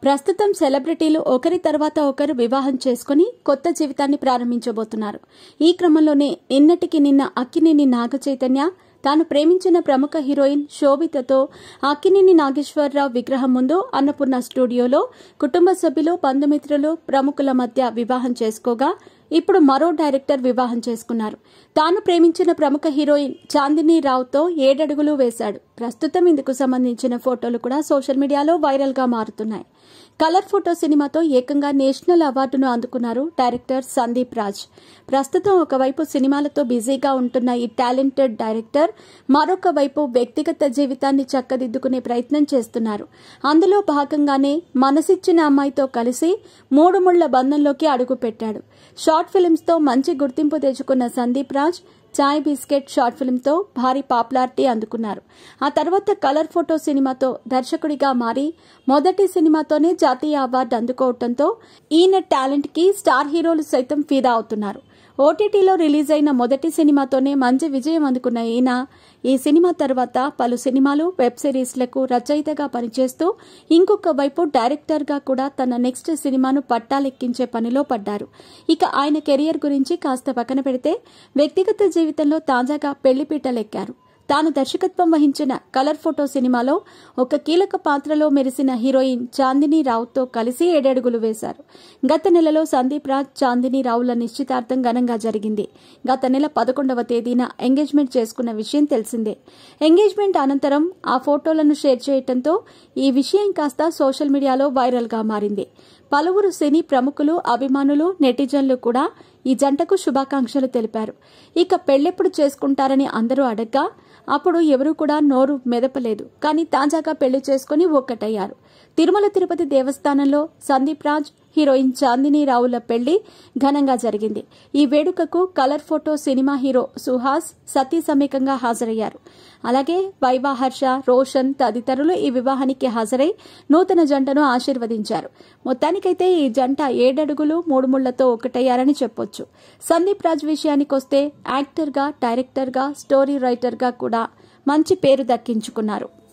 ప్రస్తుతం సెలబ్రిటీలు ఒకరి తర్వాత ఒకరు వివాహం చేసుకుని కొత్త జీవితాన్ని ప్రారంభించబోతున్నారు. ఈ క్రమంలోనే నిన్నటికి నిన్న అక్కినేని నాగ చైతన్య తాను ప్రేమించిన ప్రముఖ హీరోయిన్ శోభితతో అక్కినేని నాగేశ్వరరావు విగ్రహం ముందు అన్నపూర్ణ స్టూడియోలో కుటుంబ సభ్యులు, బంధుమిత్రులు, ప్రముఖుల మధ్య వివాహం చేసుకోగా ఇప్పుడు మరో డైరెక్టర్ వివాహం చేసుకున్నారు. తాను ప్రేమించిన ప్రముఖ హీరోయిన్ చాందినీ రావుతో 7 అడుగులు వేశాడు. ప్రస్తుతం ఇందుకు సంబంధించిన ఫోటోలు కూడా సోషల్ మీడియాలో వైరల్ గా మారుతున్నాయి. కలర్ ఫోటో సినిమాతో ఏకంగా నేషనల్ అవార్డును అందుకున్నారు డైరెక్టర్ సందీప్ రాజ్. ప్రస్తుతం ఒకవైపు సినిమాలతో బిజీగా ఉంటున్న ఈ టాలెంటెడ్ డైరెక్టర్ మరొక వైపు వ్యక్తిగత జీవితాన్ని చక్కదిద్దుకునే ప్రయత్నం చేస్తున్నారు. అందులో భాగంగానే మనసిచ్చిన అమ్మాయితో కలిసి 3 ముళ్ల బంధంలోకి అడుగుపెట్టాడు. షార్ట్ ఫిల్మ్స్ తో మంచి గుర్తింపు తెచ్చుకున్న సందీప్ రాజ్ చాయ్ బిస్కెట్ షార్ట్ ఫిల్మ్తో భారీ పాపులారిటీ అందుకున్నారు. ఆ తర్వాత కలర్ ఫోటో సినిమాతో దర్శకుడిగా మారి మొదటి సినిమాతోనే జాతీయ అవార్డు అందుకోవడంతో ఈయన టాలెంట్ కి స్టార్ హీరోలు సైతం ఫిదా అవుతున్నారు. ఓటీటీలో రిలీజ్ అయిన మొదటి సినిమాతోనే మంచి విజయం అందుకున్న ఈయన ఈ సినిమా తర్వాత పలు సినిమాలు, వెబ్ సిరీస్లకు రచయితగా పనిచేస్తూ ఇంకొక వైపు డైరెక్టర్గా కూడా తన నెక్స్ట్ సినిమాను పట్టాలెక్కించే పనిలో పడ్డారు. ఇక ఆయన కెరియర్ గురించి కాస్త పక్కన పెడితే వ్యక్తిగత జీవితంలో తాజాగా పెళ్లిపీటలెక్కారు. తాను దర్శకత్వం వహించిన కలర్ ఫోటో సినిమాలో ఒక కీలక పాత్రలో మెరిసిన హీరోయిన్ చాందినీ రావుతో కలిసి 7 అడుగులు వేశారు. గత నెలలో సందీప్ రాజ్, చాందినీ రావుల నిశ్చితార్థం ఘనంగా జరిగింది. గత నెల 11వ తేదీన ఎంగేజ్మెంట్ చేసుకున్న విషయం తెలిసిందే. ఎంగేజ్మెంట్ అనంతరం ఆ ఫోటోలను షేర్ చేయడంతో ఈ విషయం కాస్త సోషల్ మీడియాలో వైరల్ గా మారింది. పలువురు సినీ ప్రముఖులు, అభిమానులు, నెటిజన్లు కూడా ఈ జంటకు శుభాకాంక్షలు తెలిపారు. ఇక పెళ్లెప్పుడు చేసుకుంటారని అందరూ అడగ్గా అప్పుడు ఎవరూ కూడా నోరు మెదపలేదు. కానీ తాజాగా పెళ్లి చేసుకుని ఒక్కటయ్యారు. తిరుమల తిరుపతి దేవస్థానంలో సందీప్ రాజ్, హీరోయిన్ చాందినీ రావుల పెళ్లి ఘనంగా జరిగింది. ఈ వేడుకకు colour photo cinema hero Suhas సతీ సమేతంగా హాజరయ్యారు. అలాగే వైవా, హర్ష, రోషన్ తదితరులు ఈ వివాహానికి హాజరై నూతన జంటను ఆశీర్వదించారు. మొత్తానికైతే ఈ జంట 7 అడుగులు 3 ముళ్లతో ఒకటయ్యారని చెప్పొచ్చు. సందీప్ రాజ్ విషయానికొస్తే యాక్టర్గా, డైరెక్టర్గా, స్టోరీ రైటర్గా కూడా మంచి పేరు దక్కించుకున్నారు.